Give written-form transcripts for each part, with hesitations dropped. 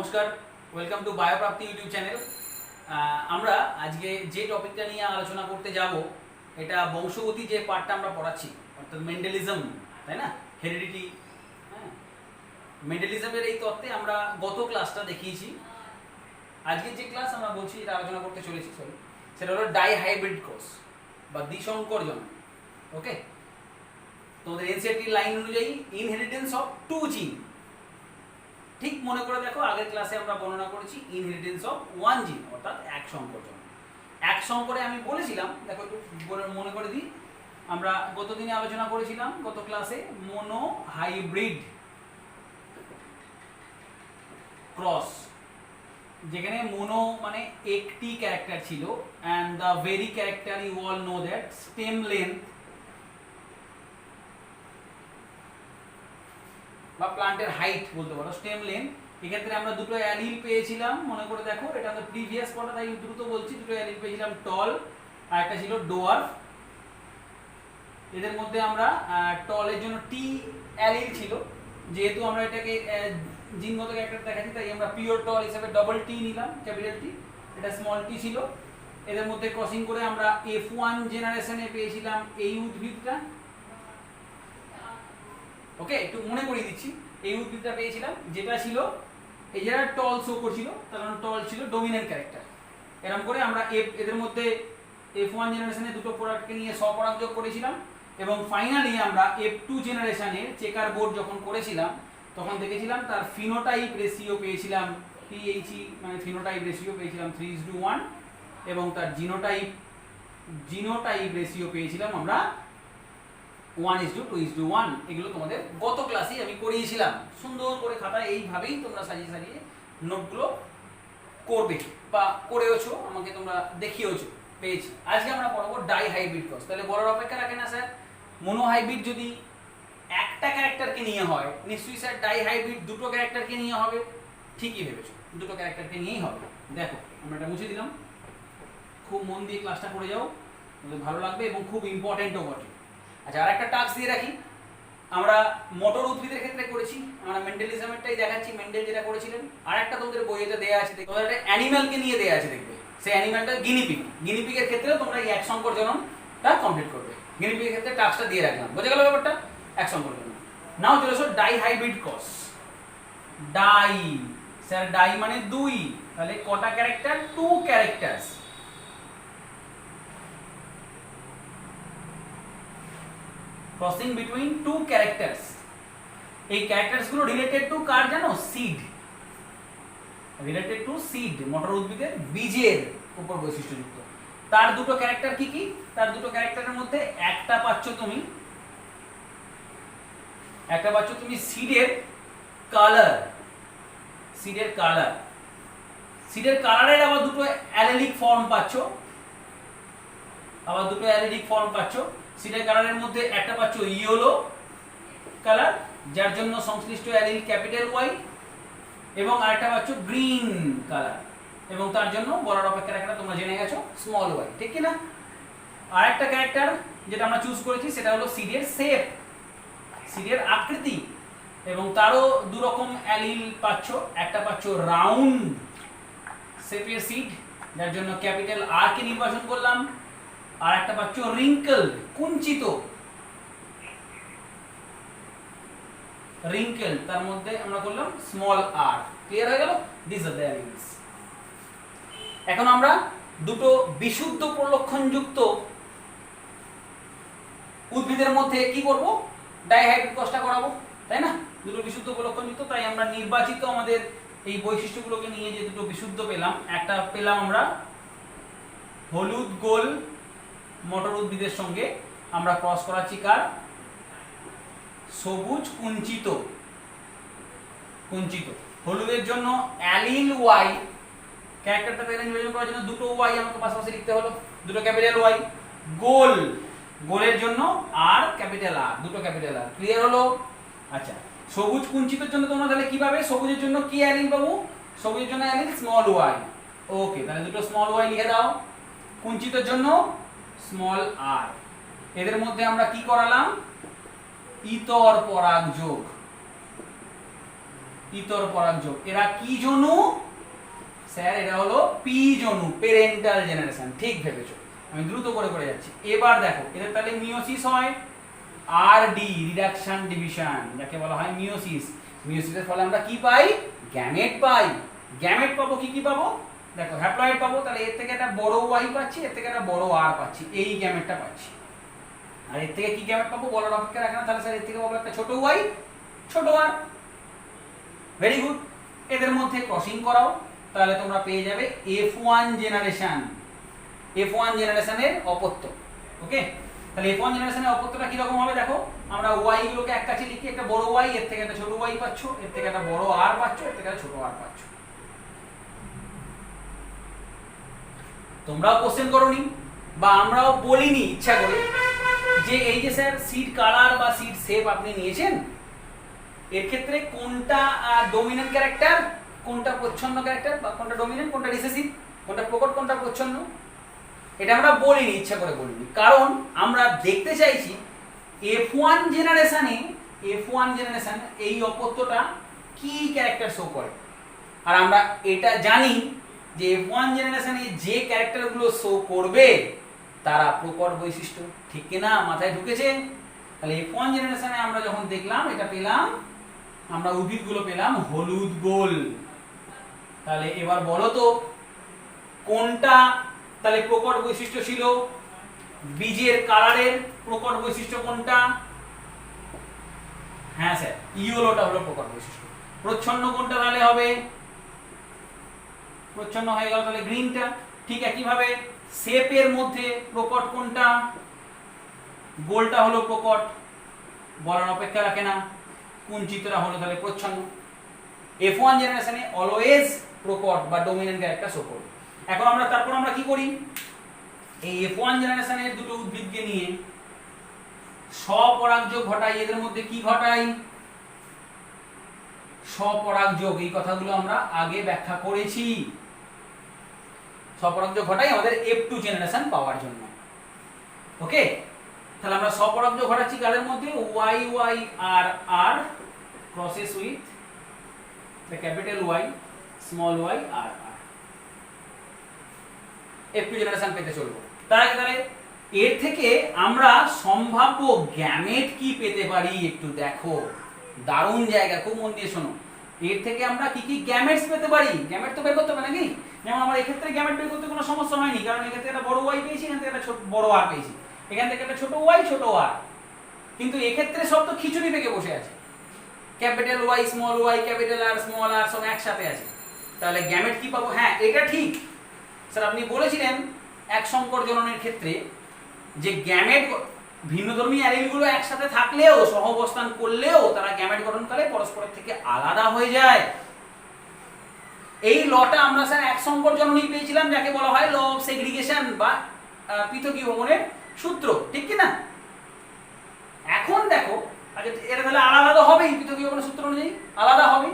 নমস্কার, welcome to বায়োপ্রাপ্তি YouTube channel. আমরা আজকে যে টপিকটা নিয়ে আলোচনা করতে যাব এটা বংশগতি যে পার্টটা আমরা পড়াচ্ছি, অর্থাৎ মেন্ডেলিজম, তাই না, হেরিডিটি। হ্যাঁ, মেন্ডেলিজমের এই তত্ত্বে আমরা গত ক্লাসটা দেখিয়েছি। আজকে যে ক্লাস আমরা বলছি এটা আলোচনা করতে চলেছি সেটা হলো ডাইহাইব্রিড ক্রস বা দ্বিসংকর জনন। ওকে, তোমাদের এনসিইআরটি লাইন অনুযায়ী ইনহেরিটেন্স অফ টু জিন। ঠিক মনে করে দেখো, আগের ক্লাসে আমরা বর্ণনা করেছি ইনহেরিটেন্স অফ ওয়ান জিন, অর্থাৎ এক সংকর জনন। এক সংকরে আমি বলেছিলাম, দেখো একটু মনে করে দিই, আমরা গত দিনে আলোচনা করেছিলাম গত ক্লাসে মোনো হাইব্রিড ক্রস, যেখানে মোনো মানে একটি ক্যারেক্টার ছিল and the very character you all know that stem length বা প্লান্টের হাইট বলতে পারো, স্টেম লেন্থ। এক্ষেত্রে আমরা দুটো অ্যালিল পেয়েছিলাম, মনে করে দেখো, এটা আমাদের প্রিভিয়াস পড়া, তাই দ্রুত বলছি। দুটো অ্যালিল পেয়েছিলাম, টল আর একটা ছিল ডোয়ার্ফ। এদের মধ্যে আমরা টলের জন্য টি অ্যালিল ছিল, যেহেতু আমরা এটাকে জিনগত ক্যারেক্টার দেখাচ্ছি তাই আমরা পিওর টল হিসেবে ডবল টি নিলাম, ক্যাপিটাল টি। এটা স্মল টি ছিল। এদের মধ্যে ক্রসিং করে আমরা F1 জেনারেশনে পেয়েছিলাম এই উদ্ভিদটা। ওকে, একটু মনে করিয়ে দিচ্ছি, এই উদ্ভিদটা পেয়েছিলাম যেটা ছিল এই যারা টল শো করছিল, তার কারণ টল ছিল ডমিনেন্ট ক্যারেক্টার। এরকম করে আমরা এদের মধ্যে F1 জেনারেশনে দুটো প্রোডাক্টকে নিয়ে স্বপরাগযোগ করেছিলাম এবং ফাইনালি আমরা F2 জেনারেশনে চেকার বোর্ড যখন করেছিলাম তখন দেখেছিলাম তার ফিনোটাইপ রেশিও পেয়েছিলাম PHE, মানে ফিনোটাইপ রেশিও পেয়েছিলাম 3:1 এবং তার জিনোটাইপ রেশিও পেয়েছিলাম আমরা 1:2:1। এগুলো তোমাদের গত ক্লাসেই আমি করিয়েছিলাম। সুন্দর করে খাতায় এইভাবেই তোমরা সাজিয়ে সাজিয়ে নোটগুলো করবে বা করেওছো, আমাকে তোমরা দেখিয়েওছো, পেয়েছি। আজকে আমরা পড়াবো ডাইহাইব্রিড ক্রস। তাহলে বলার অপেক্ষা রাখে না স্যার, মোনোহাইব্রিড যদি একটা ক্যারেক্টারকে নিয়ে হয়, নিশ্চয়ই স্যার ডাইহাইব্রিড দুটো ক্যারেক্টারকে নিয়ে হবে। ঠিকই ভেবেছো, দুটো ক্যারেক্টারকে নিয়েই হবে। দেখো, আমরা এটা মুছে দিলাম, খুব মন দিয়ে ক্লাসটা করে যাও, তোমাদের ভালো লাগবে এবং খুব ইম্পর্টেন্টও বটে। আচ্ছা, আর একটা টাস্ক দিয়ে রাখি, আমরা মোটর উদ্ভিদের ক্ষেত্রে করেছি, আমরা মেন্ডেলিজমেরটাই দেখাচ্ছি, মেন্ডেল যেটা করেছিলেন। আর একটা তোমাদের বইতে দেয়া আছে, তোমাদের একটা অ্যানিমালকে নিয়ে দেয়া আছে, দেখবে সেই অ্যানিমালটা গিনিপিগ। গিনিপিগের ক্ষেত্রেও তোমরা এই এক সংকর জননটা কমপ্লিট করবে। গিনিপিগের ক্ষেত্রে টাস্কটা দিয়ে রাখলাম, বোঝা গেল ব্যাপারটা? এক সংকর জনন। নাও চলে আসো dihybrid cross. Di, sir di মানে দুই, তাহলে কটা character? Two characters. Crossing between two characters. এই ক্যারেক্টারস গুলো রিলেটেড টু কার জানো? সিড। রিলেটেড টু সিড, মটর উদ্ভিদের বীজের উপর বৈশিষ্ট্যযুক্ত। তার দুটো ক্যারেক্টার কি কি? তার দুটো ক্যারেক্টারের মধ্যে একটা পাচ্ছ তুমি সিডের কালার। সিডের কালার, সিডের কালারের আবার দুটো অ্যালেলিক ফর্ম পাচ্ছ। সিডের কালারের মধ্যে একটা পাচ্ছ ইয়েলো কালার, যার জন্য সংশ্লিষ্ট অ্যালিল ক্যাপিটাল ওয়াই, এবং আরেকটা পাচ্ছ গ্রিন কালার, এবং তার জন্য বলার অপেক্ষা রাখে না, তোমরা জেনে গেছো, স্মল ওয়াই। ঠিক কি না? আরেকটা ক্যারেক্টার যেটা আমরা চুজ করেছি সেটা হলো সিডের শেপ, সিডের আকৃতি, এবং তারও দু রকম অ্যালিল পাচ্ছ। একটা পাচ্ছ রাউন্ড শেপের সিড, যার জন্য ক্যাপিটাল আর কে নির্বাচন করলাম। আর একটা পাচ্ছ রিঙ্কেল, কুঞ্চিত রিঙ্কেল, তার মধ্যে আমরা করলাম স্মল আর। ক্লিয়ার হয়ে গেল? This are the alleles. এখন আমরা দুটো বিশুদ্ধ প্রলক্ষণযুক্ত উদ্ভিদের মধ্যে কি করব? ডাইহাইব্রিড ক্রসটা করাবো, তাই না? দুটো বিশুদ্ধ প্রলক্ষণযুক্ত, তাই আমরা নির্বাচিত আমাদের এই বৈশিষ্ট্যগুলোকে নিয়ে যে দুটো বিশুদ্ধ পেলাম, একটা পেলাম আমরা হলুদ গোল মটর উদ্ভিদের সঙ্গে আমরা ক্রস করাচ্ছি কার? সবুজ কুঞ্চিত। হলুদের জন্য অ্যালিল ওয়াই, ক্যারেক্টারটা নির্বাচন করার জন্য দুটো ওয়াই আমাকে পাশাপাশি লিখতে হলো, দুটো ক্যাপিটাল ওয়াই। গোলের জন্য আর ক্যাপিটাল আর, দুটো ক্যাপিটাল আর। ক্লিয়ার হলো? আচ্ছা, সবুজ কুঞ্চিতের জন্য তোমরা তাহলে কি পাবে? সবুজের জন্য কি অ্যালিল পাবো? সবুজের জন্য অ্যালিল স্মল ওয়াই। ওকে, তাহলে দুটো স্মল ওয়াই লিখে দাও। কুঞ্চিতের জন্য স্মল আর। এদের মধ্যে আমরা কি করালাম? ইতর পরাগ যোগ। ইতর পরাগযোগ। এরা কি জনু স্যার? এরা হলো পি জনু, প্যারেন্টাল জেনারেশন। ঠিক ভেবেছো, আমি দ্রুত করে করে যাচ্ছি। এবার দেখো এদের তাহলে মিওসিস হয়, আর ডি রিডাকশন ডিভিশন, যাকে বলা হয় মিওসিস। মিওসিসের ফলে আমরা কি পাই? গ্যামেট পাই। গ্যামেট পাবো কি কি পাবো? দেখো হ্যাপ্লয়েড পাবো, তাহলে এর থেকে একটা বড় ওয়াই পাচ্ছি, এর থেকে একটা বড় আর পাচ্ছি, এই গ্যামেটটা পাচ্ছি। আর এর থেকে কি গ্যামেট পাবো বলার অপেক্ষা রাখে না, তাহলে স্যার এর থেকে পাবো একটা ছোট ওয়াই, ছোট আর। Very good. এদের মধ্যে ক্রসিং করাও, তাহলে তোমরা পেয়ে যাবে F1 জেনারেশন। F1 জেনারেশনের অপত্য। ওকে, তাহলে F1 জেনারেশনের অপত্যটা কি রকম হবে দেখো, আমরা ওয়াই গুলোকে এক কাছে লিখি, একটা বড় ওয়াই, এর থেকে একটা ছোট ওয়াই পাচ্ছ, এর থেকে একটা বড় আর পাচ্ছ, এর থেকে একটা ছোট আর পাচ্ছ। তোমরাও কোশ্চেন করোনি বা আমরাও বলিনি ইচ্ছা করে যে এই যে স্যার সিড কালার বা সিড শেপ আপনি নিয়েছেন, এর ক্ষেত্রে কোনটা ডমিন্যান্ট ক্যারেক্টার, কোনটা প্রচ্ছন্ন ক্যারেক্টার, বা কোনটা ডমিন্যান্ট, কোনটা রিসেসিভ, কোনটা প্রকট, কোনটা প্রচ্ছন্ন, এটা আমরা বলিনি, ইচ্ছা করে বলিনি। কারণ আমরা দেখতে চাইছি F1 জেনারেশনে, F1 জেনারেশন এই অপত্যটা কি ক্যারেক্টার শো করে। আর আমরা এটা জানি যে F1 জেনারেশনে যে ক্যারেক্টারগুলো শো করবে তারা প্রকট বৈশিষ্ট্য। ঠিক কিনা? মাথায় ঢুকেছে? তাহলে F1 জেনারেশনে আমরা যখন দেখলাম এটা পেলাম, আমরা উদ্ভিদগুলো পেলাম হলুদ গোল। তাহলে এবার বলো তো কোনটা তাহলে প্রকট বৈশিষ্ট্য ছিল? বীজের কালারের প্রকট বৈশিষ্ট্য কোনটা? হ্যাঁ স্যার, ইয়েলোটা হলো প্রকট বৈশিষ্ট্য। প্রচ্ছন্ন কোনটা তাহলে হবে? প্রচ্ছন্ন হয়ে গেল তাহলে গ্রিনটা। ঠিক একইভাবে শেপের মধ্যে প্রকট কোনটা? গোলটা হলো প্রকট, বলার অপেক্ষা রাখে না। কুঞ্চিতরা হলো তাহলে প্রচ্ছন্ন। F1 জেনারেশনে অলওয়েজ প্রকট বা ডমিন্যান্ট ক্যারেক্টার শো করবে। এখন তারপর আমরা কি করি? এই F1 জেনারেশনের দুটো উদ্ভিদকে নিয়ে স্বপরাগযোগ ঘটাই। এদের মধ্যে কি ঘটাই? স্বপরাগযোগ। এই কথাগুলো আমরা আগে ব্যাখ্যা করেছি। স্বপরাগযোগ ঘটাই আমাদের F2 জেনারেশন পাওয়ার জন্য। ওকে, তাহলে আমরা স্বপরাগযোগ ঘটাচ্ছি কাদের মধ্যে? Y Y R R crosses with the capital Y small Y R R, F2 generation পেতে চলবো। তাহলে এর থেকে আমরা সম্ভাব্য গ্যামেট কি পেতে পারি একটু দেখো। দারুণ জায়গা, খুব মন দিয়ে শোনো। এর থেকে আমরা কি কি গ্যামেটস পেতে পারি? গ্যামেট তো বের করতে হবে নাকি? যেমন আমার এক্ষেত্রে গ্যামেট বের করতে কোনো সমস্যা হয়নি, কারণ এক্ষেত্রে একটা বড় ওয়াই পেয়েছি, এখান থেকে একটা ছোট বড় আর পেয়েছি, এখান থেকে একটা ছোট ওয়াই ছোট আর। কিন্তু এক্ষেত্রে সব তো খিচুড়ি পেকে বসে আছে, capital Y small Y capital R small R সব একসাথে আছে। তাহলে গ্যামেট কি পাবো? হ্যাঁ এটা ঠিক স্যার, আপনি বলেছিলেন এক সংকর জননের ক্ষেত্রে যে গ্যামেট ভিন্নধর্মী অ্যালিলগুলো একসাথে থাকলেও, সহাবস্থান করলেও তারা গ্যামেট গঠনকালে পরস্পরের থেকে আলাদা হয়ে যায়। এই লটা আমরা স্যার এক সংকর জননী পেয়েছিলাম, যাকে বলা হয় ল অফ সেগ্রিগেশন বা পৃথকীভবনের সূত্র। ঠিক কি না? এখন দেখো এটা তাহলে আলাদা তো হবেই, পৃথকীভবনের সূত্র অনুযায়ী আলাদা হবে।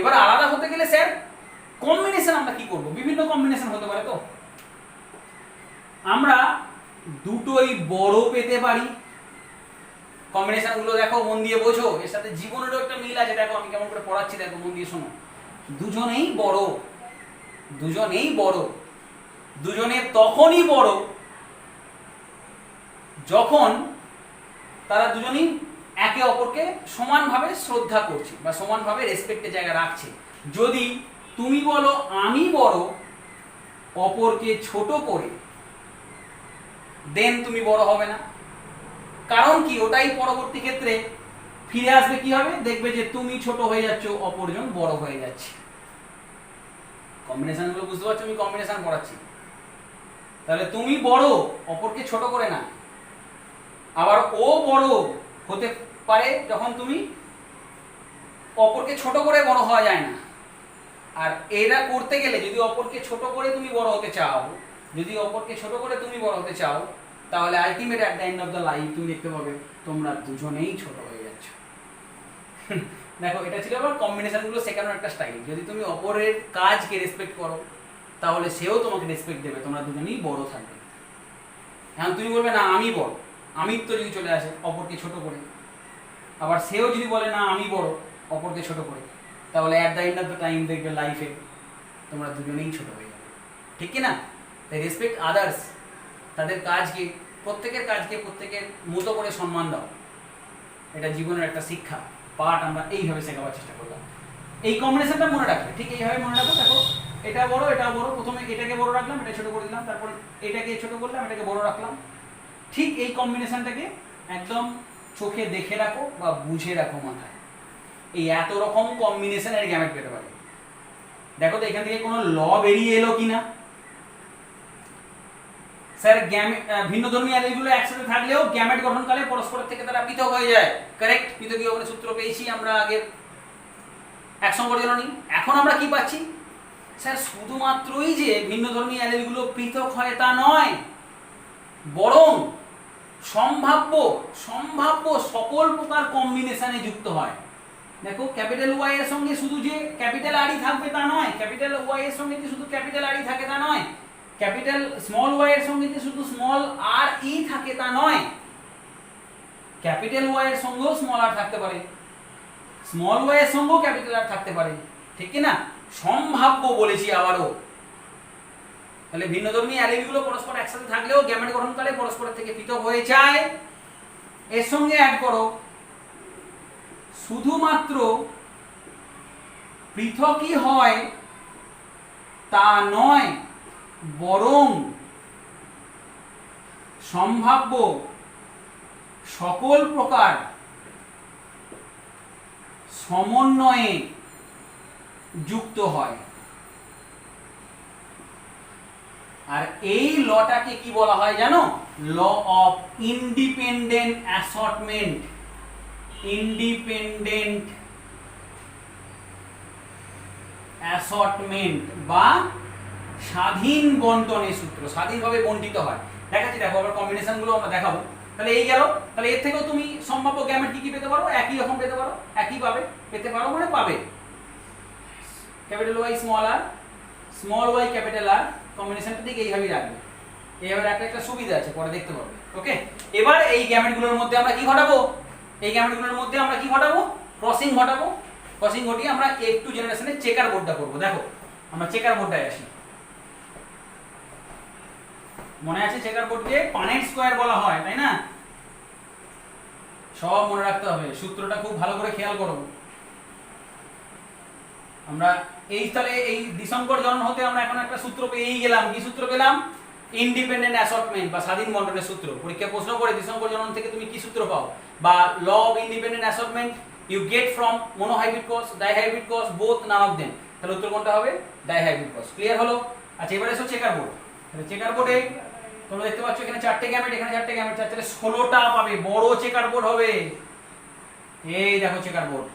এবার আলাদা হতে গেলে স্যার কম্বিনেশন আমরা কি করব? বিভিন্ন কম্বিনেশন হতে পারে। তো আমরা দুটোই বড় পেতে পারি। কম্বিনেশন গুলো দেখো, মন দিয়ে বোঝো, এর সাথে জীবনেরও একটা মিল আছে। দেখো আমি কেমন করে পড়াচ্ছি, দেখো মন দিয়ে শোনো। দুজনেই বড়, দুজনেই বড়, দুজনে তখনই বড় যখন তারা দুজনেই একে অপরকে সমানভাবে শ্রদ্ধা করছে বা সমানভাবে রেসপেক্টের জায়গা রাখছে। যদি তুমি বলো আমি বড়, অপরকে ছোট করে, দেন তুমি বড় হবে না। কারণ কি? ওটাই পরবর্তী ক্ষেত্রে ফিরে আসবে। কি হবে? দেখবে যে তুমি ছোট হয়ে যাচ্ছ, অপরজন বড় হয়ে যাচ্ছে। কম্বিনেশন গুলো বুঝতে পারছো? আমি কম্বিনেশন পড়াচ্ছি। তাহলে তুমি বড়, অপরকে ছোট করে না। আবার ও বড় হতে পারে যখন তুমি অপরকে ছোট করে বড় হওয়া যায় না। আর এরা করতে গেলে যদি অপরকে ছোট করে তুমি বড় হতে চাও, যদি অপরকে ছোট করে তুমি বড় হতে চাও, তাহলে ultimate at the end of the life তুমি দেখতে পাবে তোমরা দুজনেই ছোট হয়ে যাচ্ছ। দেখো এটা ছিল আবার কম্বিনেশন গুলো শেখানোর একটা স্টাইল। যদি তুমি অপরের কাজকে রেসপেক্ট করো, তাহলে সেও তোমাকে রেসপেক্ট দেবে, তোমরা দুজনেই বড় থাকবে। এখন তুমি বলবে না আমি বড়, আমিত্ব যদি চলে আসে অপরকে ছোট করে, আবার সেও যদি বলে না আমি বড় অপরকে ছোট করে, তাহলে at the end of the time দেখবে লাইফে তোমরা দুজনেই ছোট হয়ে যাবে, ঠিক কি না? তাই রেসপেক্ট আদার্স, তাদের কাজকে, প্রত্যেকের কাজকে প্রত্যেকের মতো করে সম্মান দাও। এটা জীবনের একটা শিক্ষা পাঠ, আমরা এইভাবে শেখাবার চেষ্টা করলাম। এই কম্বিনেশনটা মনে রাখবে, ঠিক এইভাবে মনে রাখো। দেখো এটা বড় এটা বড়, প্রথমে এটাকে বড় রাখলাম, এটা ছোট করে দিলাম, তারপর এটাকে ছোট করলাম, এটাকে বড় রাখলাম। ঠিক এই কম্বিনেশনটাকে একদম চোখে দেখে রাখো বা বুঝে রাখো মাথায়। এই এত রকম কম্বিনেশনের গ্যামেট পেতে পারে। দেখো তো এখান থেকে কোনো ল বেরিয়ে এলো কিনা। স্যার ভিন্নধর্মী অ্যালিলগুলো একসাথে থাকলেও গ্যামেট গঠনকালে পরস্পরের থেকে তারা পৃথক হয়ে যায়। কারেক্ট, পৃথকীয় সূত্র পেয়েছি আমরা আগের একসঙ্গর জননী। এখন আমরা কি পাচ্ছি? স্যার শুধুমাত্রই যে ভিন্নধর্মী অ্যালিলগুলো পৃথক হয় তা নয়, বরং সম্ভাব্য সকল প্রকার কম্বিনেশনে যুক্ত হয়। দেখো ক্যাপিটাল ওয়াই এর সঙ্গে শুধু যে ক্যাপিটাল আর ই থাকবে তা নয়, ক্যাপিটাল ওয়াই এর সঙ্গে যে শুধু ক্যাপিটাল আর ই থাকে তা নয়, ক্যাপিটাল স্মল ওয়াই এর সঙ্গে যে শুধু স্মল আর ই থাকে তা নয়, ক্যাপিটাল ওয়াই এর সঙ্গেও স্মল আর থাকতে পারে, স্মল ওয়াই এর সঙ্গেও ক্যাপিটাল আর থাকতে পারে, ঠিক কি না? সম্ভাব্য বলেছি আবারও। তাহলে ভিন্নধর্মী অ্যালিলগুলো পরস্পর একসাথে থাকলেও গ্যামেট গঠনকালে পরস্পরের থেকে পৃথক হয়ে যায়। এর সঙ্গে অ্যাড করো শুধুমাত্র পৃথকই হয় তা নয়, বরং সম্ভাব্য সকল প্রকার সমন্বয়ে যুক্ত হয়। আর এই লটাকে কি বলা হয় জানো? Law of independent assortment. Independent assortment বা স্বাধীন বন্টনের সূত্র। স্বাধীনভাবে বন্টিত হয়। দেখাচ্ছি, দেখো আবার কম্বিনেশন গুলো আমরা দেখাবো। তাহলে এই গেল। তাহলে এর থেকেও তুমি সম্ভাব্য গ্যামেট কি কি পেতে পারো? একই রকম পেতে পারো, একই পাবে, পেতে পারো মানে পাবে। ক্যাপিটাল ওয়াই স্মল আর, স্মল ওয়াই ক্যাপিটাল আর, কম্বিনেশনটা ঠিক এইভাবেই রাখবে। এইভাবে একটা সুবিধা আছে, পরে দেখতে পাবে। ওকে, এবার এই গ্যামেটগুলোর মধ্যে আমরা কি ঘটাবো? এই গ্যামেটগুলোর মধ্যে আমরা কি ঘটাবো? ক্রসিং ঘটাবো। ক্রসিং ঘটিয়ে আমরা একটু জেনারেশনে চেকার বোর্ডটা করবো। দেখো আমরা চেকার বোর্ডটায় আসি। মনে আছে চেকার বোর্ডকে পানেট স্কয়ার বলা হয়, তাই না? সব মনে রাখতে হবে, সূত্রটা খুব ভালো করে খেয়াল করো। আমরা এই তাহলে এই দ্বিসংকর জনন হতে আমরা এখন একটা সূত্র পেয়েই গেলাম। কি সূত্র পেলাম? ইন্ডিপেন্ডেন্ট অ্যাসর্টমেন্ট বা স্বাধীন বন্টনের সূত্র। পরীক্ষা প্রশ্ন করে দ্বিসংকর জনন থেকে তুমি কি সূত্র পাও? বা law of independent assortment you get from monohybrid cross, dihybrid cross, both, none of them. তাহলে উত্তর কোনটা হবে? Dihybrid cross. ক্লিয়ার হলো? আচ্ছা, এবারে এসো চেকার বোর্ড। তাহলে চেকার বোর্ডে তোমরা দেখতে পাচ্ছ এখানে চারটে গ্যামেট, এখানে চারটে গ্যামেট, তাহলে 16টা পাবে। বড় চেকার বোর্ড হবে। এই দেখো চেকার বোর্ড,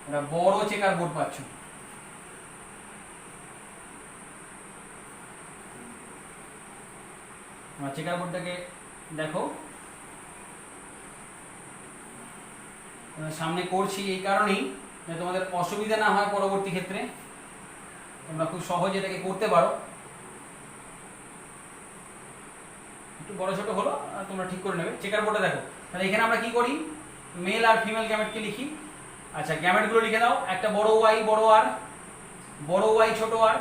এটা বড় চেকার বোর্ড পাচ্ছ। আমার চেকার বোর্ডটাকে দেখো, সামনে করছি এই কারণেই যে তোমাদের অসুবিধা না হয় পরবর্তী ক্ষেত্রে, তোমরা খুব সহজে এটাকে করতে পারো। একটু বড় ছোট হলো, তোমরা ঠিক করে নেবে। চেকার বোর্ডে দেখো, তাহলে এখানে আমরা কি করি? মেল আর ফিমেল গ্যামেটকে লিখি। আচ্ছা, গ্যামেটগুলো লিখে দাও। একটা বড় ওয়াই বড় আর, বড় ওয়াই ছোট আর,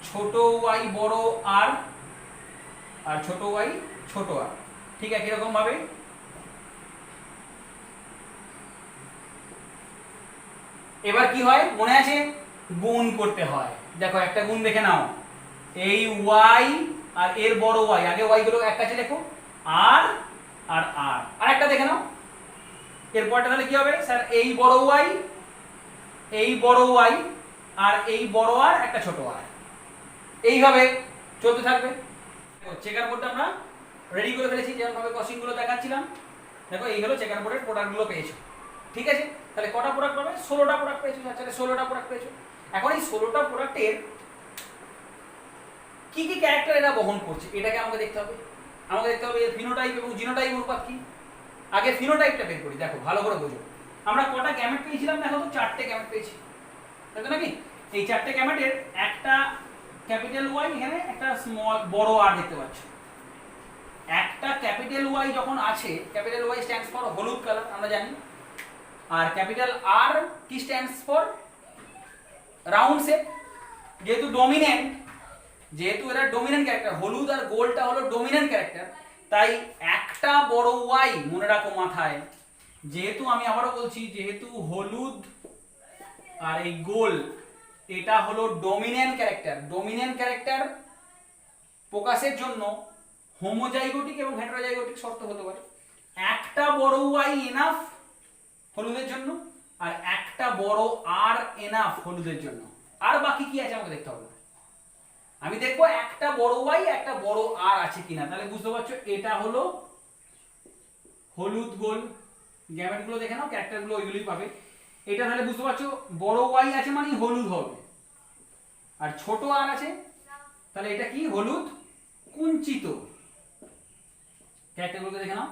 ছোট ওয়াই বড় আর, আর ছোট ওয়াই ছোট আর। ঠিক একই রকম ভাবে এবার কি হয় মনে আছে? গুণ করতে হয়। দেখো একটা গুণ দেখে নাও, এই ওয়াই আর এর বড় ওয়াই, আগে ওয়াই গুলো এক কাছে লেখো, আর আর আর আরেকটা দেখে নাও। এরপরটা তাহলে কি হবে? স্যার এই বড় ওয়াই, এই বড় ওয়াই আর এই বড় আর, একটা ছোট আর, এইভাবে চলতে থাকবে। চেকার বোর্ডটা আমরা রেডি করে ফেলেছি, যেমন ভাবে ক্রসিং গুলো দেখাচ্ছিলাম। দেখো এই হলো চেকার বোর্ডের প্রোডাক্ট গুলো পেয়েছো। ঠিক আছে, তাহলে কটা প্রোডাক্ট পাবে? 16টা প্রোডাক্ট পেয়েছো। আচ্ছা, 16টা প্রোডাক্ট পেয়েছো। এখন এই 16টা প্রোডাক্টের কি কি ক্যারেক্টার এরা বহন করছে এটাকে আমাকে দেখতে হবে। আমাকে দেখতে হবে এর ফিনোটাইপ এবং জিনোটাইপ অনুপাত কি। আগে ফিনোটাইপটা বের করি। দেখো ভালো করে বোঝো, আমরা কটা গ্যামেট পেয়েছিলাম? দেখো তো 4টে গ্যামেট পেয়েছি, তাই তো নাকি? এই 4টে গ্যামেটের একটা ক্যাপিটাল ওয়াই, এখানে একটা স্মল বড় আর দেখতে পাচ্ছ। একটা ক্যাপিটাল ওয়াই যখন আছে, ক্যাপিটাল ওয়াই স্ট্যান্ডস ফর হলুদ কালার, আমরা জানি। আর ক্যাপিটাল আর কি স্ট্যান্ডস ফর রাউন্ড শেপ। যেহেতু ডমিনেন্ট, যেহেতু এরা ডমিনেন্ট ক্যারেক্টার, হলুদ আর গোলটা হলো ডমিনেন্ট ক্যারেক্টার, তাই একটা বড় ওয়াই মনে রাখো মাথায়। যেহেতু আমি আবারও বলছি, যেহেতু হলুদ আর এই গোল এটা হলো ডমিনেন্ট ক্যারেক্টার, ডমিনেন্ট ক্যারেক্টার প্রকাশের জন্য হোমোজাইগোটিক এবং হেটারোজাইগোটিক শর্ত হতে পারে। একটা বড় ওয়াই এনাফ হলুদের জন্য, আর একটা বড় আর এনাফ হলুদের জন্য। আর বাকি কি আছে আমাকে দেখতে হবে। আমি দেখবো একটা বড় ওয়াই একটা বড় আর আছে কিনা, তাহলে বুঝতে পারছো এটা হলো হলুদ গোল। গ্যামেট গুলো দেখে নাও, ক্যারেক্টার গুলো ওইগুলোই পাবে। এটা তাহলে বুঝতে পারছো বড় ওয়াই আছে মানে হলুদ হবে, আর ছোট আর আছে তাহলে এটা কি হলুদ কুঞ্চিত। ক্যারেক্টার গুলোকে দেখে নাও,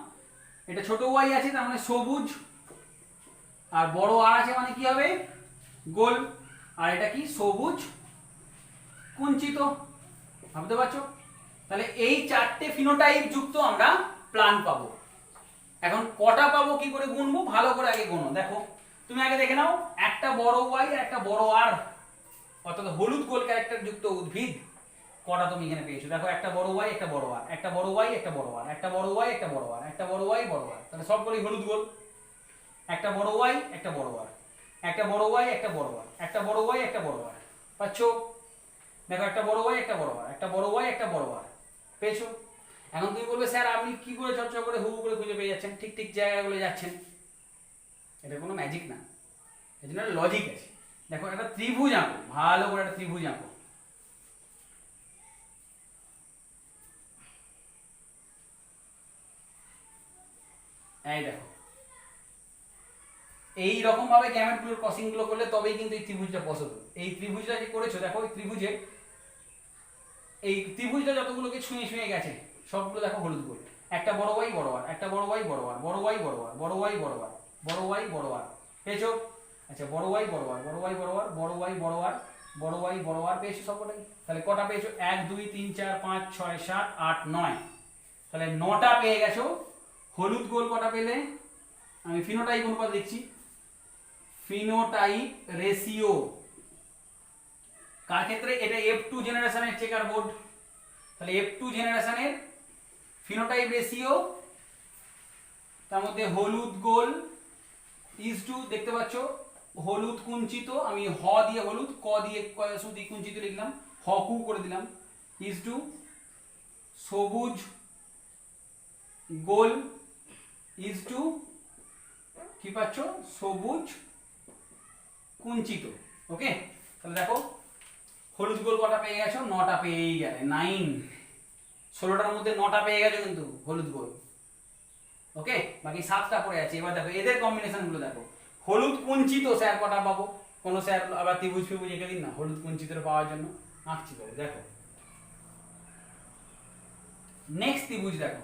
এটা ছোট ওয়াই আছে তার মানে সবুজ, আর বড় আর আছে মানে কি হবে গোল, আর এটা কি সবুজ কুঞ্চিত। ভাবতে পারছো? তাহলে এই চারটে ফিনোটাইপ যুক্ত আমরা প্লান্ট পাবো। এখন কটা পাবো কি করে গুনবো, ভালো করে আগে গুনো। দেখো তুমি আগে দেখে নাও, একটা বড় ওয়াই আর একটা বড় আর, অর্থাৎ হলুদ গোল ক্যারেক্টার যুক্ত উদ্ভিদ কটা তুমি এখানে পেয়েছো। দেখো একটা বড় ওয়াই একটা বড় আর, একটা বড় ওয়াই একটা বড় আর, একটা বড় ওয়াই একটা বড় আর, একটা বড় ওয়াই বড় আর, তাহলে সবগুলোই হলুদ গোল। একটা বড় ওয়াই একটা বড় আর, একটা বড় ওয়াই একটা বড় আর, একটা বড় ওয়াই একটা বড় আর, পাচ্ছো? দেখো একটা বড় ওয়াই একটা বড় আর, একটা বড় ওয়াই একটা বড় আর, পেয়েছো? এখন তুমি বলবে স্যার আপনি কি করে চর্চা করে হু করে খুঁজে পেয়ে যাচ্ছেন, ঠিক ঠিক জায়গাগুলো যাচ্ছেন? এটা কোনো ম্যাজিক না, এর জন্য লজিক আছে। দেখো একটা ত্রিভুজ আঁকো, ভালো করে একটা ত্রিভুজ আঁকো। এই দেখো এই রকম ভাবে গ্যামেট গুলোর ক্রসিং গুলো করলে তবেই কিন্তু এই ত্রিভুজটা পসিবল। এই ত্রিভুজটা যে করেছো, দেখো এই ত্রিভুজটা যতগুলোকে ছুঁয়ে ছুঁয়ে গেছে সবগুলো দেখো হলুদ গোল। একটা বড় ওয়াই বড় আর, একটা বড় ওয়াই বড় আর, বড় ওয়াই বড় আর, বড় ওয়াই বড় আর, বড় ওয়াই বড় আর, পেয়েছো? আচ্ছা বড় ওয়াই বড় আর, বড় ওয়াই বড় আর, বড় ওয়াই বড় আর, বড় ওয়াই বড় আর, পেয়েছো সবকটাই? তাহলে কটা পেয়েছো? 1 2 3 4 5 6 7 8 9, তাহলে 9টা পেয়ে গেছো। হলুদ গোল কটা পেলে? আমি ফিনোটাইপ অনুপাত লিখছি, ফিনোটাইপ রেশিও। কার ক্ষেত্রে? এটা F2 জেনারেশনের চেকার বোর্ড, তাহলে F2 জেনারেশনের ফিনোটাইপ রেশিও, তার মধ্যে হলুদ গোল ইজ টু, দেখতে পাচ্ছ হলুদ কুঞ্চিত, আমি হ দিয়ে হলুদ, ক দিয়ে শুধু কুঞ্চিত লিখলাম, হ কু করে দিলাম, ইজ টু সবুজ গোল ইজ টু কি পাচ্ছ সবুজ কুঞ্চিত। ওকে, তাহলে দেখো হলুদ গোল কটা পেয়ে গেছো? 9টা পেয়েই গেলে, 9, 16টার মধ্যে 9টা পেয়ে গেছো কিন্তু হলুদ গোল। ওকে, বাকি 7টা পড়ে আছে। এবার দেখো এদের কম্বিনেশন গুলো দেখো। হলুদ কুঞ্চিত স্যার কটা পাবো? কোন স্যার আবার ত্রিভুজ ফিভুজ এঁকে দিন না হলুদ কুঞ্চিত পাওয়ার জন্য, আঁকছি তো। দেখো নেক্সট ত্রিভুজ দেখো,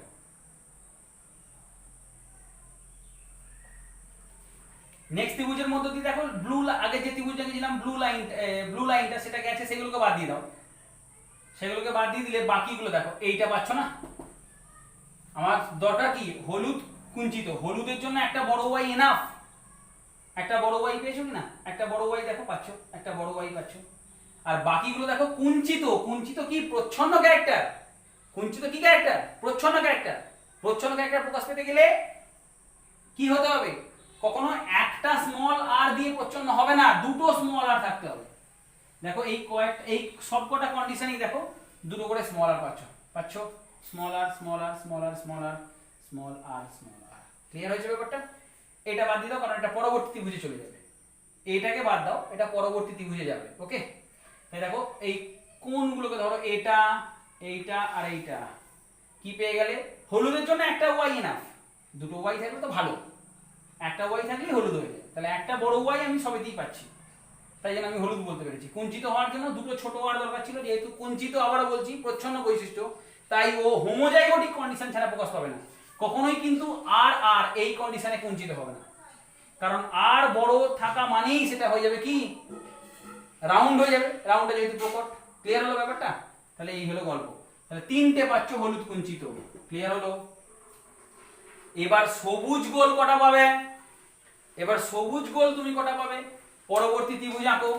নেক্সট ত্রিভুজের মধ্যে দিয়ে দেখো ব্লু, আগে যে ত্রিভুজটা গেছিলাম ব্লু লাইনটা সেটা গেছে, সেগুলোকে বাদ দিয়ে দাও। সেগুলোকে বাদ দিয়ে দিলে বাকিগুলো দেখো, এইটা পাচ্ছ না? আমার দরকার কি? হলুদ কুঞ্চিত, হলুদের জন্য একটা বড় ওয়াই এনাফ। একটা বড় ওয়াই পেয়েছো কিনা? একটা বড় ওয়াই দেখো পাচ্ছ, একটা বড় ওয়াই পাচ্ছ। আর বাকিগুলো দেখো কুঞ্চিত, কুঞ্চিত কি প্রচ্ছন্ন ক্যারেক্টার, কুঞ্চিত কি ক্যারেক্টার? প্রচ্ছন্ন ক্যারেক্টার। প্রচ্ছন্ন ক্যারেক্টার প্রকাশ পেতে গেলে কি হতে হবে? কখনো একটা স্মল আর দিয়ে প্রচ্ছন্ন হবে না, দুটো স্মল আর থাকতে হবে। দেখো এই সবকটা কন্ডিশনই দেখো দুটো করে স্মল আর পাচ্ছ, স্মল আর স্মল আর স্মল আর স্মল আর স্মল আর স্মল আর। ক্লিয়ার হয়েছে ব্যাপারটা? এটা বাদ দিয়ে দাও, কারণ এটা পরবর্তী ত্রিভুজে চলে যাবে। এটাকে বাদ দাও, এটা পরবর্তী ত্রিভুজে যাবে। ওকে, তাই দেখো এই কোণগুলোকে ধরো, এটা এইটা আর এইটা, কি পেয়ে গেলে? হলুদের জন্য একটা ওয়াই এনাফ, দুটো ওয়াই থাকলে তো ভালো, একটা ওয়াই থাকলেই হলুদ হয়ে যায়। তাহলে একটা বড় ওয়াই আমি সবেতেই পাচ্ছি, তাই জন্য আমি হলুদ বলতে পেরেছি। কুঞ্চিত হওয়ার জন্য দুটো ছোট ওয়ার দরকার ছিল, যেহেতু কুঞ্চিত আবারও বলছি প্রচ্ছন্ন বৈশিষ্ট্য, তাই ও হোমোজাইগোটিক কন্ডিশন ছাড়া প্রকাশ পাবে না কখনোই। কিন্তু আর আর এই কন্ডিশনে কুঞ্চিত হবে না, কারণ আর বড় থাকা মানেই সেটা হয়ে যাবে কি রাউন্ড হয়ে যাবে, রাউন্ডে যেহেতু প্রকট। ক্লিয়ার হলো ব্যাপারটা? তাহলে এই হলো গল্প। তাহলে 3টে পাচ্ছ হলুদ কুঞ্চিত, ক্লিয়ার হলো? এবার সবুজ গোল কটা পাবে? এবার সবুজ গোল তুমি কটা পাবে? পরবর্তী ত্রিভুজ আঁকো,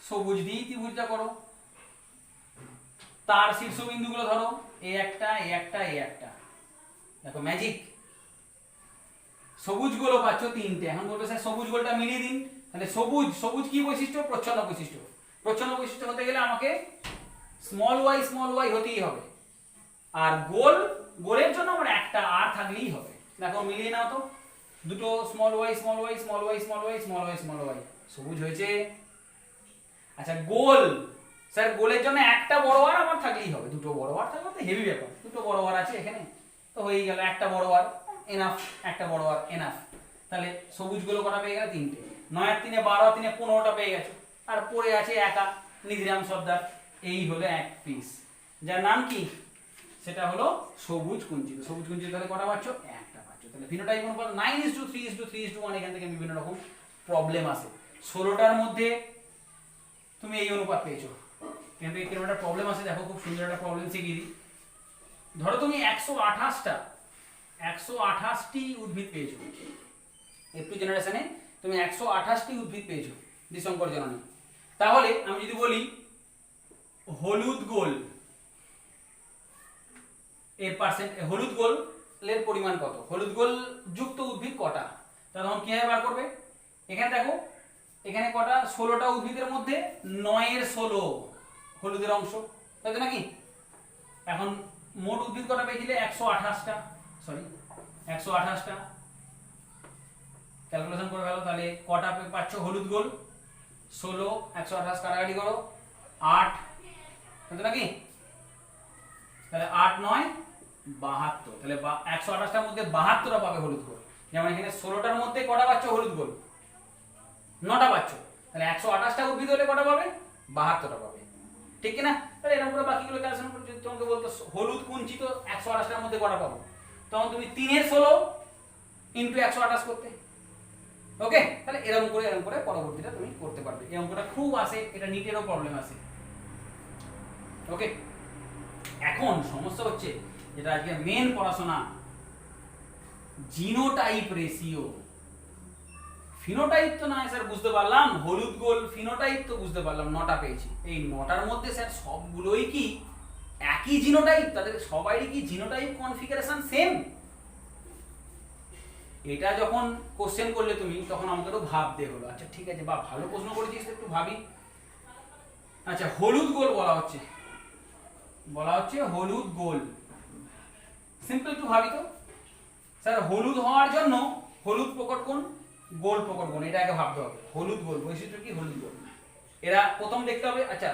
সবুজ দিয়ে ত্রিভুজটা করো, তার শীর্ষবিন্দুগুলো ধরো, এ একটা, এ একটা, এ একটা। দেখো ম্যাজিক, সবুজ গোলও পাচ্ছ তিনটে। এখন বলবে স্যার সবুজ গোলটা মিলিয়ে দিন। তাহলে সবুজ, সবুজ কি বৈশিষ্ট্য? প্রচ্ছন্ন বৈশিষ্ট্য। প্রচ্ছন্ন বৈশিষ্ট্য হতে গেলে আমাকে স্মল ওয়াই হতেই হবে। আর গোল, গোলের জন্য আমার একটা আর থাকলেই হবে। দেখো মিলিয়ে নাও তো, দুটো small Y small Y small Y small Y small Y small Y, সবুজ হয়েছে। আচ্ছা গোল, স্যার গোলের জন্য একটা বড় আর আমার থাকলেই হবে। দুটো বড় আর থাকলে তো হেভি ব্যাপার, দুটো বড় আর আছে এখানে তো হয়েই গেল, একটা বড় আর এনাফ, একটা বড় আর এনাফ। তাহলে সবুজ গুলো কটা পেয়ে গেল? তিনটে। 9 আর 3 12 আর 3 15টা পেয়ে গেছে। আর পড়ে আছে একা নিধিরাম সর্দার। এই হলো এক পিস, যার নাম কি? সেটা হলো সবুজ কুঞ্চিত। সবুজ কুঞ্চিত তাহলে কটা পাচ্ছ? একটা পাচ্ছ। তাহলে ফিনোটাইপ অনুপাত 9:3:3:1 এখান থেকে বিভিন্ন রকম প্রবলেম আসে। 16টার মধ্যে তুমি এই অনুপাত পেয়েছো, কিন্তু এই কিরকম একটা প্রবলেম আসে দেখো, খুব সুন্দর একটা প্রবলেম শিখিয়ে দিই। ধরো তুমি 128টি উদ্ভিদ পেয়েছো, একটু জেনারেশনে তুমি 128টি উদ্ভিদ পেয়েছো দিশঙ্কর জননী। তাহলে আমি যদি বলি হলুদ গোল এর পার্সেন্ট, হলুদ গোলের পরিমাণ কত, হলুদ গোল যুক্ত উদ্ভিদ কটা, তখন কিভাবে বার করবে? এখানে দেখো, এখানে কটা? 16টা উদ্ভিদের মধ্যে 9/16 হলুদের অংশ, তাই তো নাকি? এখন মোট উদ্ভিদ কটা পেয়েছিলে? 128টা, সরি 128টা। ক্যালকুলেশন করে গেল, তাহলে কটা পাচ্ছ হলুদ গোল? 16, 128 কাটাকাটি করো, 8, তাই তো নাকি? তাহলে 8 9 72, তাহলে 128টার মধ্যে 72টা পাবে হলুদ গোল। যেমন এখানে 16টার মধ্যে কটা পাচ্ছ হলুদ গোল? 9টা পাচ্ছ। তাহলে 128টা উদ্ভিদ হলে কটা পাবে? 72টা পাবে, ঠিক কি না? তাহলে এরকম করে বাকিগুলো ক্যালকুলেশন করে যদি তোমাকে বলতো হলুদ কুঞ্চিত 128টার মধ্যে কটা পাবো, তখন তুমি 3/16 ইনটু 128 করতে। ওকে, তাহলে এরকম করে পরবর্তীটা তুমি করতে পারবে। এই অঙ্কটা খুব আসে, এটা নিটেরও প্রবলেম আসে। ওকে, এখন সমস্যা হচ্ছে যেটা আজকে মেন পড়াশোনা, জিনোটাইপ রেশিও। ফিনোটাইপ তো না স্যার বুঝতে পারলাম, হলুদ গোল ফিনোটাইপ তো বুঝতে পারলাম, 9টা পেয়েছি। এই 9টার মধ্যে স্যার সবগুলোই কি একই জিনোটাইপ? তাদের সবারই কি জিনোটাইপ কনফিগারেশন সেম? এটা যখন কোশ্চেন করলে তুমি, তখন আমাকে তো ভাবতে হলো। আচ্ছা ঠিক আছে, বা ভালো প্রশ্ন করেছিস, একটু ভাবি। আচ্ছা হলুদ গোল বলা হচ্ছে হলুদ গোল। সিম্পল, একটু ভাবি তো স্যার, হলুদ হওয়ার জন্য হলুদ প্রকট কোণ, গোল প্রকট কোণ, এটা আগে ভাবতে হবে। হলুদ গোল বৈশিষ্ট্য কি? হলুদ গোল। এরা প্রথম দেখতে হবে। আচ্ছা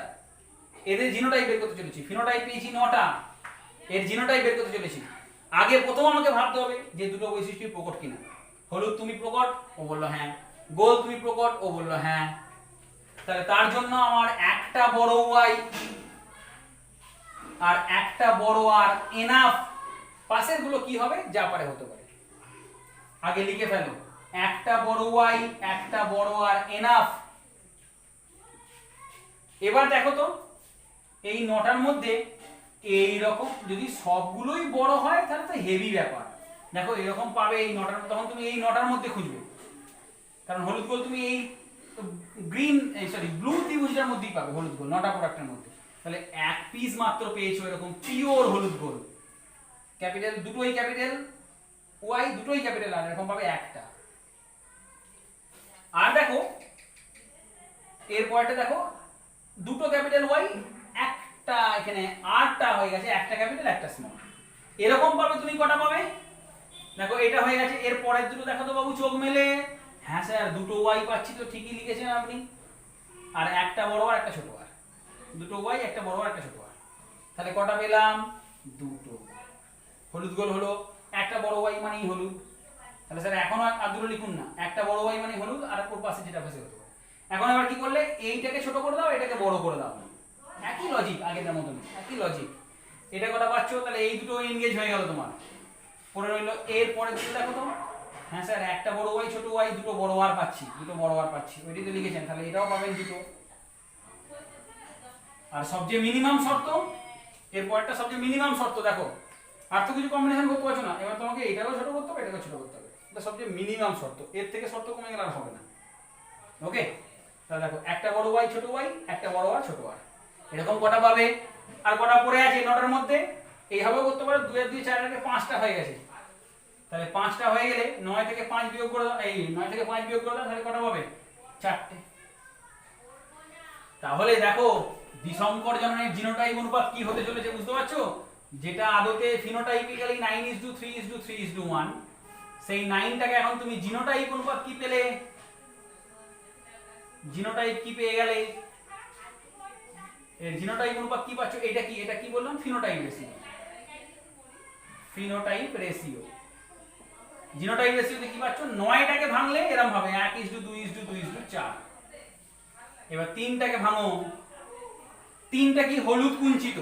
এদের জিনোটাইপ বের করতে চলেছি, ফিনোটাইপ পেয়েছি 9টা, এর জিনোটাইপ বের করতে চলেছি। আগে প্রথম আমাকে ভাবতে হবে যে দুটো বৈশিষ্ট্য প্রকট কিনা। হলুদ তুমি প্রকট, ও বললো হ্যাঁ। গোল তুমি প্রকট, ও বললো হ্যাঁ। তাহলে তার জন্য আমার একটা বড় ওয়াই আর একটা বড় আর এনাফ। পাশের গুলো কি হবে? যা পারে হতে পারে, আগে লিখে ফেলো। একটা বড় ওয়াই, একটা বড় আর এনাফ। এবার দেখো তো এই 9টার মধ্যে এই রকম যদি সবগুলোই বড় হয় তাহলে তো হেভি ব্যাপার। দেখো এরকম পাবে এই 9টার, তখন তুমি এই 9টার মধ্যে খুঁজবে, কারণ হলুদ গোল তুমি এই ব্লু ত্রিভুজটার মধ্যেই পাবে হলুদ গোল 9টা প্রোডাক্টের মধ্যে। তাহলে এক পিস মাত্র পেয়েছো এরকম পিওর হলুদ গোল, ক্যাপিটাল দুটোই ক্যাপিটাল, ওয়াই দুটোই ক্যাপিটাল, আর এরকম পাবে একটা। আর দেখো এরপরটা দেখো, দুটো ক্যাপিটাল ওয়াই, একটা এখানে আরটা হয়ে গেছে, একটা ক্যাপিটাল একটা স্মল। এরকম পাবে তুমি কটা পাবে? দেখো এটা হয়ে গেছে। এর পরের দুটো দেখো তো বাবু, চোখ মেলে। হ্যাঁ স্যার দুটো ওয়াই পাচ্ছি তো, ঠিকই লিখেছেন আপনি। আর একটা বড় আর একটা ছোট আর, দুটো ওয়াই একটা বড় আর একটা ছোট আর। তাহলে কটা পেলাম? দুটো। হলুদ গোল হলো একটা বড় ওয়াই মানেই হলুদ। তাহলে স্যার এখন আর দুটো লিখুন না, একটা বড় ওয়াই মানে হলুদ, আর ওর পাশে যেটা পাশে হতে পারে। এখন আবার কি করলে, এইটাকে ছোট করে দাও, এটাকে বড় করে দাও। একই লজিক, আগের মতন একই লজিক। এটা কটা পাচ্ছ? তাহলে এই দুটো এনগেজ হয়ে গেল তোমার। পরে রইল এর পরের দুটো দেখো তো। হ্যাঁ স্যার একটা বড় ওয়াই ছোট ওয়াই, দুটো বড় আর পাচ্ছি, ওইটাই তো লিখেছেন। তাহলে এটাও পাবেন দুটো। আর সবচেয়ে মিনিমাম শর্ত, এর পরেরটা সবচেয়ে মিনিমাম শর্ত। দেখো আর তো কিছু কম্বিনেশন করতে পারছো না, এবার তোমাকে এটাকেও ছোট করতে হবে, এটাকেও ছোট করতে হবে। এটা সবচেয়ে মিনিমাম শর্ত, এর থেকে শর্ত কমে গেলে আর হবে না। ওকে, তাহলে দেখো একটা বড় ওয়াই ছোট ওয়াই, একটা বড় আর ছোট আর, এরকম কটা পাবে। আর কটা পড়ে আছে নটার মধ্যে, এইভাবেও করতে পারো, 2 আর 2 4 থেকে 5টা হয়ে গেছে। তাহলে 5টা হয়ে গেলে 9 থেকে 5 বিয়োগ করে দাও, এই 9 থেকে 5 বিয়োগ করে দাও, তাহলে কটা পাবে? 4টে। তাহলে দেখো দ্বিসংকর জননের জিনোটাইপ অনুপাত কি হতে চলেছে বুঝতে পারছো? যেটা আদতে ফিনোটাইপিক্যালি 9:3:3:1, সেই 9টাকে এখন তুমি জিনোটাইপ অনুপাত কি পেলে? জিনোটাইপ কি পেয়ে গেলে? এর জিনোটাইপ অনুপাত কি পাচ্ছ? এটা কি, এটা কি বললাম? Phenotype ratio. Phenotype ratio, genotype রেশিওতে কি পাচ্ছ? 9টাকে ভাঙলে এরকম হবে 1:2:2:4। এবার 3টাকে ভাঙো, 3টা কি? হলুদ কুঞ্চিত।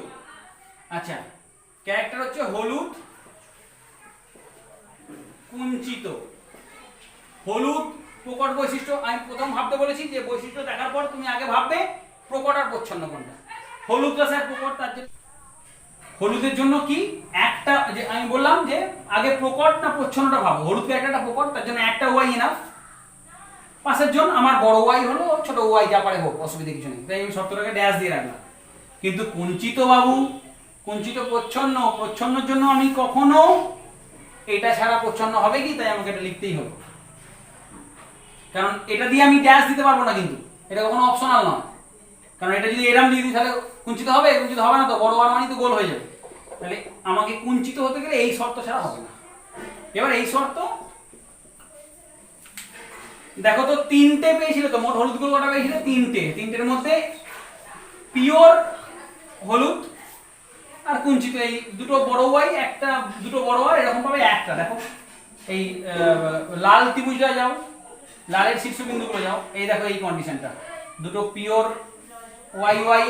আচ্ছা, ক্যারেক্টার হচ্ছে হলুদ কুঞ্চিত। হলুদ প্রকট বৈশিষ্ট্য, আমি প্রথম ভাবতে বলেছি যে বৈশিষ্ট্য দেখার পর তুমি আগে ভাববে প্রকট আর প্রচ্ছন্ন কোনটা। হলুদ রাসার প্রকট, তার জন্য হলুদের জন্য কি একটা, যে আমি বললাম যে আগে প্রকট না প্রচ্ছন্নটা ভাবো। হলুদ ক্যারেক্টারটা প্রকট, তার জন্য একটা ওয়াই এনাফ। পাশের জন আমার বড় ওয়াই হলো, ছোট ওয়াই যা পারে হোক, অসুবিধা কিছু নেই, তাই আমি শর্তটাকে ড্যাশ দিয়ে রাখলাম। কিন্তু কুঞ্চিত বাবু, কুঞ্চিত প্রচ্ছন্ন, প্রচ্ছন্নর জন্য আমি কখনো এটা ছাড়া প্রচ্ছন্ন হবে কি? তাই আমাকে এটা লিখতেই হবে, কারণ এটা দিয়ে আমি ড্যাশ দিতে পারবো না, কিন্তু এটা কখনো অপশনাল নয়। কারণ এটা যদি এরম দিয়ে দিই তাহলে কুঞ্চিত হবে? কুঞ্চিত হবে না তো, বড় আর মানেই তো গোল হয়ে যাবে। তাহলে আমাকে কুঞ্চিত হতে গেলে এই শর্ত ছাড়া হবে না। এবার এই শর্ত দেখো তো, 3টে পেয়েছিল তো, মোট হলুদ গুলো কটা পেয়েছিল? 3টে। 3টের মধ্যে পিওর হলুদ আর কুঞ্চিত এই দুটো বড় ওয়াই, একটা দুটো বড় আর, এরকম ভাবে একটা। দেখো এই লাল ত্রিভুজটা যাও, লালের শীর্ষবিন্দুগুলো যাও, এই দেখো এই কন্ডিশনটা, দুটো পিওর ওয়াই ওয়াই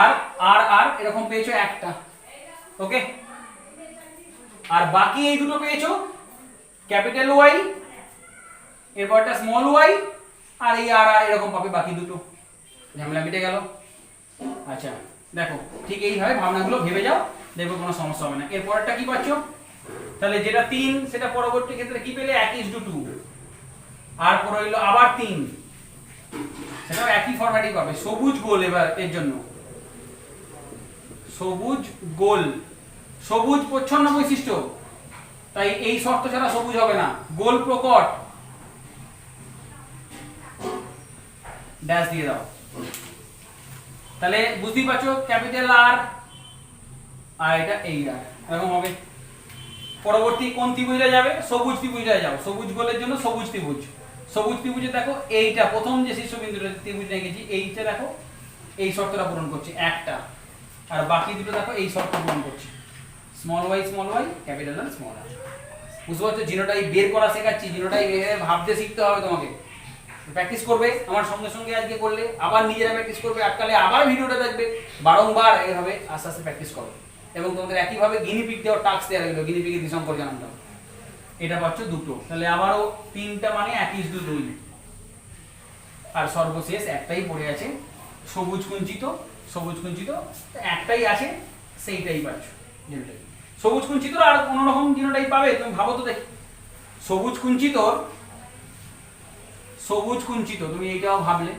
আর আর আর এরকম পেয়েছো একটা। ওকে, আর বাকি এই দুটো পেয়েছো ক্যাপিটাল ওয়াই, এরপর একটা স্মল ওয়াই, আর এই আর আর এরকম পাবে বাকি দুটো। ঝামেলা মিটে গেল। আচ্ছা দেখো, ঠিক এইভাবে ভাবনাগুলো ভেবে যাও, দেখবে কোনো সমস্যা হবে না। এরপরটা কি পাচ্ছ? তাহলে যেটা 3 সেটা পরবর্তী ক্ষেত্রে কি পেলে? 1:2। আর পরে হইলো আবার 3, সেটাও একই ফরম্যাটই পাবে। সবুজ গোল, এবার এর জন্য সবুজ গোল, সবুজ প্রচ্ছন্ন বৈশিষ্ট্য, তাই এই শর্ত ছাড়া সবুজ হবে না। গোল প্রকট, ড্যাশ দিয়ে দাও। তাহলে বুঝতেই পারছো ক্যাপিটাল আর আর এটা এই আর, এরকম হবে। পরবর্তী কোন ত্রিভুজে যাবে? সবুজ ত্রিভুজে যাও। সবুজ গোলের জন্য সবুজ ত্রিভুজ। সবুজ ত্রিভুজে দেখো এইটা প্রথম যে শীর্ষবিন্দুটা ত্রিভুজ রেখেছি, এইটা দেখো এই শর্তটা পূরণ করছে একটা, আর বাকি দুটো দেখো এই শর্ত পূরণ করছে, small Y, capital R small R. বুঝতে পারছো? জিনোটাইপ বের করা শেখাচ্ছি, জিনোটাইপ ভাবতে শিখতে হবে তোমাকে। প্র্যাকটিস করবে আমার সঙ্গে সঙ্গে, আজকে করলে আবার নিজেরা প্র্যাকটিস করবে, আটকালে আবার ভিডিওটা দেখবে, বারংবার এইভাবে আস্তে আস্তে প্র্যাকটিস করবে। এবং তোমাদের একইভাবে গিনিপিগ দেওয়ার টাস্ক দেওয়া গেল, গিনিপিগের দ্বিসংকর জানাটা এটা পাচ্ছ দুটো। তাহলে আবারও 3টা মানে 1:2। আর সর্বশেষ একটাই পড়ে আছে, সবুজ কুঞ্চিত। সবুজ কুঞ্চিত একটাই আছে, সেইটাই পাচ্ছ জিনোটাইপ। সবুজ কুঞ্চিত আর কোন রকম জিনোটাইপ পাবে? তুমি ভাবো তো দেখি। সবুজ কুঞ্চিত, সবুজ কুঞ্চিত তুমি এইটাও ভাবলে,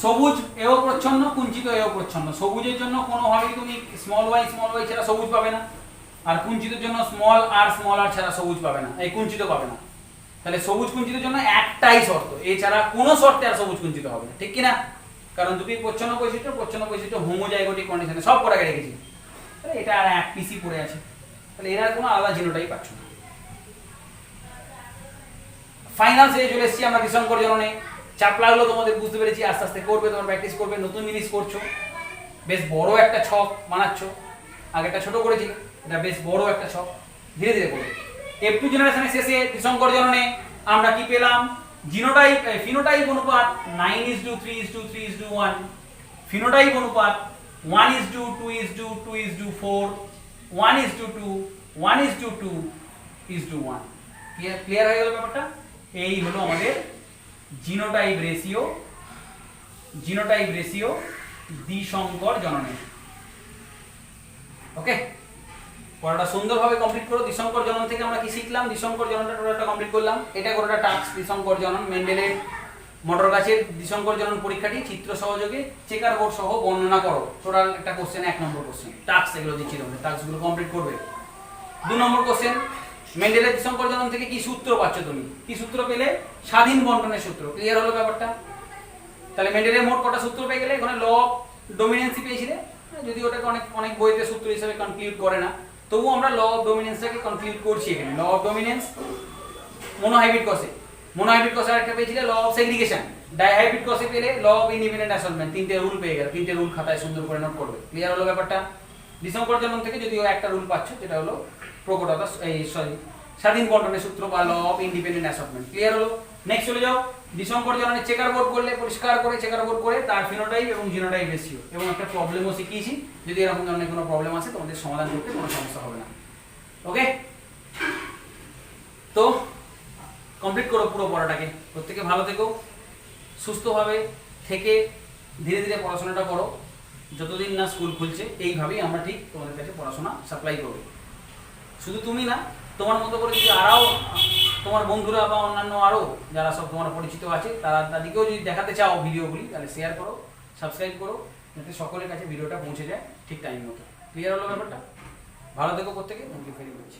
সবুজ এও প্রচ্ছন্ন, কুঞ্চিত এও প্রচ্ছন্ন। সবুজের জন্য কোনোভাবেই তুমি স্মল ওয়াই ছাড়া সবুজ পাবে না, আর কুঞ্চিতের জন্য স্মল আর ছাড়া সবুজ পাবে না, এই কুঞ্চিত পাবে না। তাহলে সবুজ কুঞ্চিতের জন্য একটাই শর্ত, এছাড়া কোনো শর্তে আর সবুজ কুঞ্চিত হবে না, ঠিক কি না? কারণ দুটি প্রচ্ছন্ন বৈশিষ্ট্য হোমোজাইগোটিক কন্ডিশনে সব কটাকে রেখেছি। তাহলে এটা আর এক পিসি পড়ে আছে, তাহলে এর আর কোনো আলাদা জিনোটাইপ পাচ্ছ না। ফাইনাল স্টেজে চলে এসেছি আমরা দ্বিসংকর জননে। চাপ লাগলো তোমাদের, বুঝতে পেরেছি। আস্তে আস্তে করবে, তোমার প্র্যাকটিস করবে, নতুন জিনিস করছো, বেশ বড় একটা ছক বানাচ্ছ। আগেটা ছোট করেছিল, এটা বেশ বড় একটা ছক, ধীরে ধীরে করবে। F2 জেনারেশনের শেষে দ্বিসংকর জননে আমরা কি পেলাম? জিনোটাইপ, ফিনোটাইপ অনুপাত 9:3:3:1, ফিনোটাইপ অনুপাত 1:2:2:4, 1:2, 1:2:1। ক্লিয়ার হয়ে গেল ব্যাপারটা? এই হলো আমাদের জিনোটাইপ রেশিও দ্বিসংকর জননে। ওকে, পড়াটা সুন্দরভাবে কমপ্লিট করো। দিশঙ্কর জনন থেকে আমরা কি শিখলাম? দিশঙ্কর জননটা টোটালটা কমপ্লিট করলাম। এটা গোটা টাস্ক দিশঙ্কর জনন। মেন্ডেলের মটর গাছের দিশঙ্কর জনন পরীক্ষাটি চিত্র সহযোগে চেকার বোর্ড সহ বর্ণনা করো। টোটাল একটা কোশ্চেন, 1 নম্বর কোশ্চেন। টাস্ক এগুলো দিচ্ছি তোমরা, টাস্কগুলো কমপ্লিট করবে। 2 নম্বর কোশ্চেন, মেন্ডেলের দিশঙ্কর জনন থেকে কি সূত্র পাচ্ছ তুমি? কি সূত্র পেলে? স্বাধীন বণ্টনের সূত্র। ক্লিয়ার হলো ব্যাপারটা? তাহলে মেন্ডেলের মোট কটা সূত্র পেয়ে গেলে? এখানে ল অফ ডমিনেন্সি পেয়েছিলে, যদি ওটাকে অনেক অনেক বইতে সূত্র হিসেবে কনক্লুড করে না, তবুও আমরা ল অফ ডমিনেন্সটাকে কনক্লুড করছি এখানে। ল অফ ডমিনেন্স, মোনোহাইব্রিড কসে, মোনোহাইব্রিড কসে আরেকটা পেয়েছিলে ল অফ সেগ্রিগেশন। ডাইহাইব্রিড কসে পেলে ল অফ ইন্ডিপেন্ডেন্ট অ্যাসার্টমেন্ট। 3টে রুল পেয়ে গেল, 3টে রুল খাতায় সুন্দর করে নোট করবে। ক্লিয়ার হলো ব্যাপারটা? দিশঙ্কর জনন থেকে যদিও একটা রুল পাচ্ছ, যেটা হলো প্রকটতা, এই সরি স্বাধীন বণ্টনের সূত্র বা ল অফ ইন্ডিপেন্ডেন্ট অ্যাসার্টমেন্ট। ক্লিয়ার হলো? নেক্সট চলে যাও, দিশঙ্কর জননের চেকার বোর্ড করলে, পরিষ্কার করে চেকার বোর্ড করে তার ফিনোটাইপ এবং জিনোটাইপ রেশিও এবং একটা প্রবলেমও শিখিয়েছি। যদি এরকম ধরনের কোনো প্রবলেম আসে তোমাদের সমাধান করতে কোনো সমস্যা হবে না। ওকে, তো কমপ্লিট করো পুরো পড়াটাকে। প্রত্যেকে ভালো থেকো, সুস্থভাবে থেকে ধীরে ধীরে পড়াশোনাটা করো। যতদিন না স্কুল খুলছে এইভাবেই আমরা ঠিক তোমাদের কাছে পড়াশোনা সাপ্লাই করবো। শুধু তুমি না, তোমার মতো করে যদি আরও তোমার বন্ধুরা বা অন্যান্য আরও যারা সব তোমার পরিচিত আছে তাদেরকেও যদি দেখাতে চাও ভিডিওগুলি, তাহলে শেয়ার করো, সাবস্ক্রাইব করো, যাতে সকলের কাছে ভিডিওটা পৌঁছে যায় ঠিক টাইম মতো। ক্লিয়ার হলো ব্যাপারটা? ভালো থেকো প্রত্যেকে, থ্যাংক ইউ ভেরি মাচ।